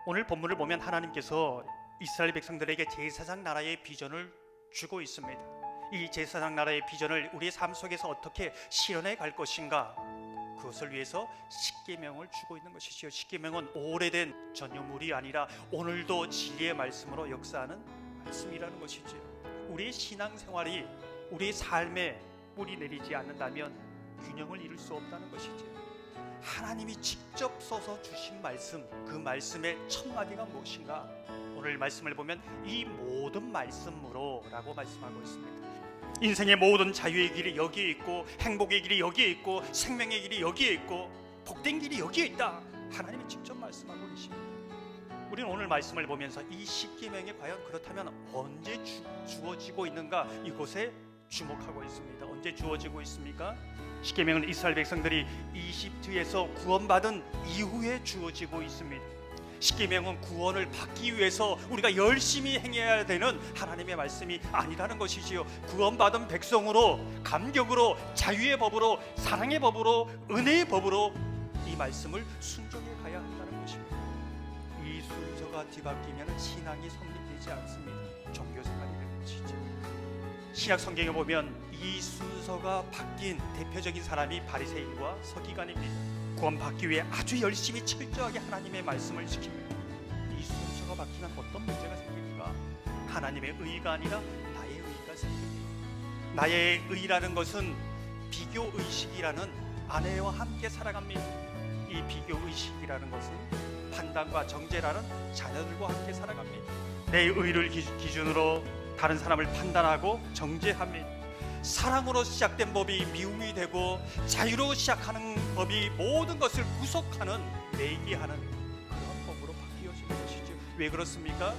오늘 본문을 보면 하나님께서 이스라엘 백성들에게 제사장 나라의 비전을 주고 있습니다. 이 제사장 나라의 비전을 우리의 삶 속에서 어떻게 실현해 갈 것인가, 그것을 위해서 십계명을 주고 있는 것이지요. 십계명은 오래된 전유물이 아니라 오늘도 진리의 말씀으로 역사하는 말씀이라는 것이지요. 우리의 신앙생활이 우리의 삶에 뿌리 내리지 않는다면 균형을 이룰 수 없다는 것이지요. 하나님이 직접 써서 주신 말씀, 그 말씀의 첫 마디가 무엇인가? 오늘 말씀을 보면 이 모든 말씀으로 라고 말씀하고 있습니다. 인생의 모든 자유의 길이 여기에 있고, 행복의 길이 여기에 있고, 생명의 길이 여기에 있고, 복된 길이 여기에 있다. 하나님이 직접 말씀하고 계십니다. 우리는 오늘 말씀을 보면서 이 십계명이 과연 그렇다면 언제 주어지고 있는가, 이곳에 주목하고 있습니다. 언제 주어지고 있습니까? 십계명은 이스라엘 백성들이 이집트에서 구원받은 이후에 주어지고 있습니다. 십계명은 구원을 받기 위해서 우리가 열심히 행해야 되는 하나님의 말씀이 아니라는 것이지요. 구원받은 백성으로, 감격으로, 자유의 법으로, 사랑의 법으로, 은혜의 법으로 이 말씀을 순종해 가야 한다는 것입니다. 이 순서가 뒤바뀌면 신앙이 성립되지 않습니다. 종교생활이 되는 것이죠. 신약 성경에 보면 이 순서가 바뀐 대표적인 사람이 바리새인과 서기관입니다. 구원받기 위해 아주 열심히 철저하게 하나님의 말씀을 지킵니다. 이 순서가 바뀌면 어떤 문제가 생깁니까? 하나님의 의가 아니라 나의 의가 생깁니다. 나의 의라는 것은 비교의식이라는 아내와 함께 살아갑니다. 이 비교의식이라는 것은 판단과 정죄라는 자녀들과 함께 살아갑니다. 내 의를 기준으로 다른 사람을 판단하고 정죄합니다. 사랑으로 시작된 법이 미움이 되고, 자유로 시작하는 법이 모든 것을 구속하는, 매기하는 그런 법으로 바뀌어지는 것이죠. 왜 그렇습니까?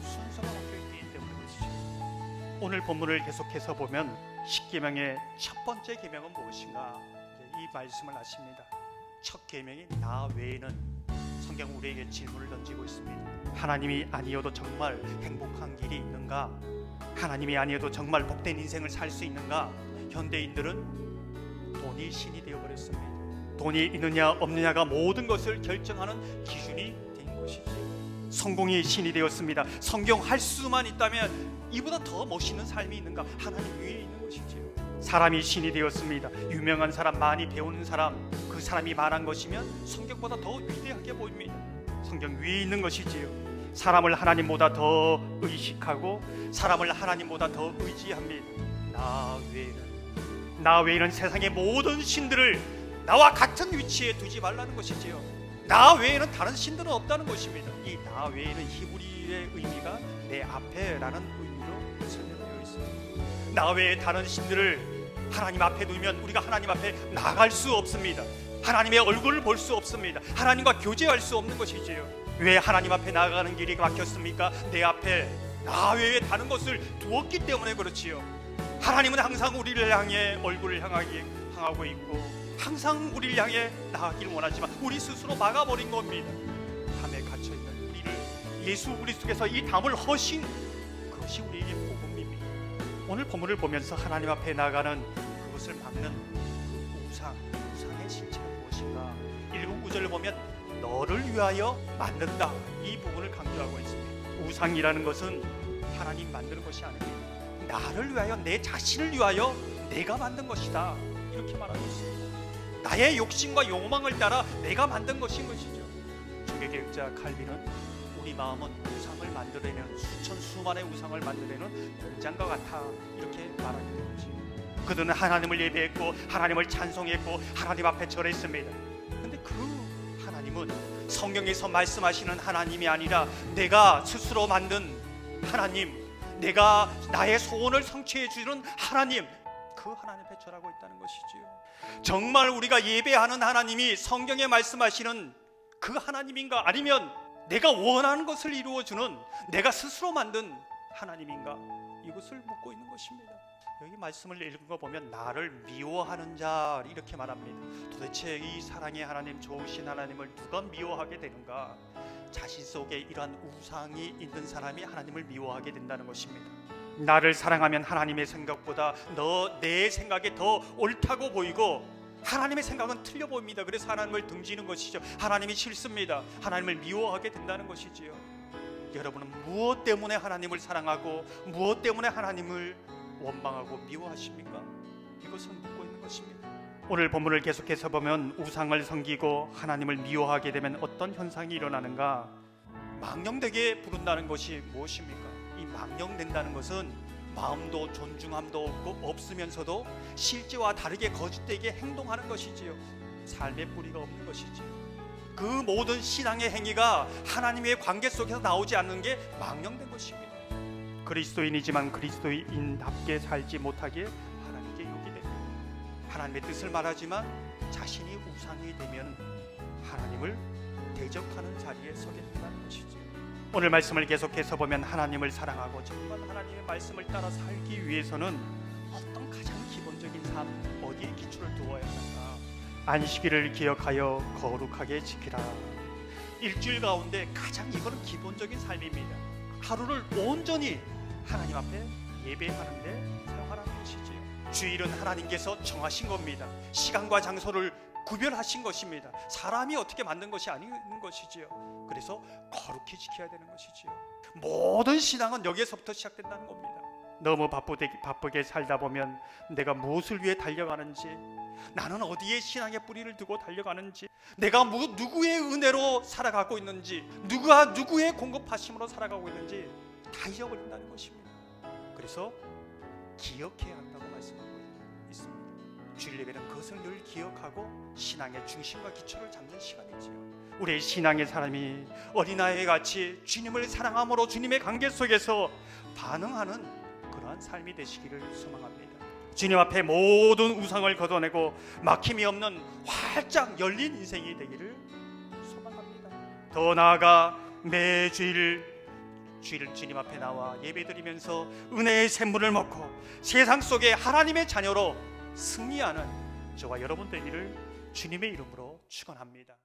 순서가 바뀌었기 때문에 그렇죠. 오늘 본문을 계속해서 보면 십계명의 첫 번째 계명은 무엇인가? 이 말씀을 하십니다. 첫 계명이 나 외에는, 성경 우리에게 질문을 던지고 있습니다. 하나님이 아니어도 정말 행복한 길이 있는가? 하나님이 아니어도 정말 복된 인생을 살 수 있는가? 현대인들은 돈이 신이 되어버렸습니다. 돈이 있느냐 없느냐가 모든 것을 결정하는 기준이 된 것이죠. 성공이 신이 되었습니다. 성경할 수만 있다면 이보다 더 멋있는 삶이 있는가? 하나님 위에 있는 것이죠. 사람이 신이 되었습니다. 유명한 사람, 많이 배우는 사람, 그 사람이 말한 것이면 성경보다 더 위대하게 보입니다. 성경 위에 있는 것이지요. 사람을 하나님보다 더 의식하고 사람을 하나님보다 더 의지합니다. 나 외에는 세상의 모든 신들을 나와 같은 위치에 두지 말라는 것이지요. 나 외에는 다른 신들은 없다는 것입니다. 이 나 외에는 히브리의 의미가 내 앞에라는 의미로 설명되어 있습니다. 나 외에 다른 신들을 하나님 앞에 두면 우리가 하나님 앞에 나갈 수 없습니다. 하나님의 얼굴을 볼 수 없습니다. 하나님과 교제할 수 없는 것이지요. 왜 하나님 앞에 나아가는 길이 막혔습니까? 내 앞에 나 외에 다른 것을 두었기 때문에 그렇지요. 하나님은 항상 우리를 향해 얼굴을 향하고 있고 항상 우리를 향해 나아가기를 원하지만 우리 스스로 막아버린 겁니다. 담에 갇혀있는 우리를 예수 그리스도께서 이 담을 허신, 그것이 우리에게 복음입니다. 오늘 본문을 보면서 하나님 앞에 나가는 그것을 막는 그 우상의 실체는 무엇인가? 1국 9절을 보면 너를 위하여 만든다, 이 부분을 강조하고 있습니다. 우상이라는 것은 하나님 만드는 것이 아닙니다. 나를 위하여, 내 자신을 위하여 내가 만든 것이다, 이렇게 말하고 있습니다. 나의 욕심과 욕망을 따라 내가 만든 것인 것이죠. 종교개혁자 칼빈은 우리 마음은 우상을 만들어내는, 수천수만의 우상을 만들어내는 공장과 같아, 이렇게 말하는 거죠. 그들은 하나님을 예배했고 하나님을 찬송했고 하나님 앞에 절했습니다. 그런데 그 하나님은 성경에서 말씀하시는 하나님이 아니라 내가 스스로 만든 하나님, 내가 나의 소원을 성취해 주는 하나님, 그 하나님 앞에 절하고 있다는 것이지요. 정말 우리가 예배하는 하나님이 성경에 말씀하시는 그 하나님인가? 아니면 내가 원하는 것을 이루어주는 내가 스스로 만든 하나님인가? 이것을 묻고 있는 것입니다. 여기 말씀을 읽은 거 보면 나를 미워하는 자, 이렇게 말합니다. 도대체 이 사랑의 하나님, 좋으신 하나님을 누가 미워하게 되는가? 자신 속에 이러한 우상이 있는 사람이 하나님을 미워하게 된다는 것입니다. 나를 사랑하면 하나님의 생각보다 내 생각이 더 옳다고 보이고 하나님의 생각은 틀려 보입니다. 그래서 하나님을 등지는 것이죠. 하나님이 싫습니다. 하나님을 미워하게 된다는 것이지요. 여러분은 무엇 때문에 하나님을 사랑하고 무엇 때문에 하나님을 원망하고 미워하십니까? 이것을 묻고 있는 것입니다. 오늘 본문을 계속해서 보면 우상을 섬기고 하나님을 미워하게 되면 어떤 현상이 일어나는가? 망령되게 부른다는 것이 무엇입니까? 이 망령된다는 것은 마음도 존중함도 없으면서도 실제와 다르게 거짓되게 행동하는 것이지요. 삶의 뿌리가 없는 것이지요. 그 모든 신앙의 행위가 하나님의 관계 속에서 나오지 않는 게 망령된 것입니다. 그리스도인이지만 그리스도인답게 살지 못하게 하나님께 요기됩니다. 하나님의 뜻을 말하지만 자신이 우상이 되면 하나님을 대적하는 자리에 서게 된다는 것이죠. 오늘 말씀을 계속해서 보면 하나님을 사랑하고 정말 하나님의 말씀을 따라 살기 위해서는 어떤 가장 기본적인 삶, 어디에 기초를 두어야 하는가? 안식일을 기억하여 거룩하게 지키라. 일주일 가운데 가장 이거는 기본적인 삶입니다. 하루를 온전히 하나님 앞에 예배하는데 사용하라는 것이지요. 주일은 하나님께서 정하신 겁니다. 시간과 장소를 구별하신 것입니다. 사람이 어떻게 만든 것이 아닌 것이지요. 그래서 거룩히 지켜야 되는 것이지요. 모든 신앙은 여기에서부터 시작된다는 겁니다. 너무 바쁘게 살다 보면 내가 무엇을 위해 달려가는지, 나는 어디에 신앙의 뿌리를 두고 달려가는지, 내가 누구의 은혜로 살아가고 있는지, 누가 누구의 공급하심으로 살아가고 있는지 다 잊어버린다는 것입니다. 그래서 기억해야 한다고 말씀하고 있습니다. 주일 예배는 그것을 늘 기억하고 신앙의 중심과 기초를 잡는 시간이지요. 우리의 신앙의 사람이 어린아이 같이 주님을 사랑함으로 주님의 관계 속에서 반응하는 그러한 삶이 되시기를 소망합니다. 주님 앞에 모든 우상을 걷어내고 막힘이 없는 활짝 열린 인생이 되기를 소망합니다. 더 나아가 매주일 주님 앞에 나와 예배드리면서 은혜의 샘물을 먹고 세상 속에 하나님의 자녀로 승리하는 저와 여러분 되기를 주님의 이름으로 축원합니다.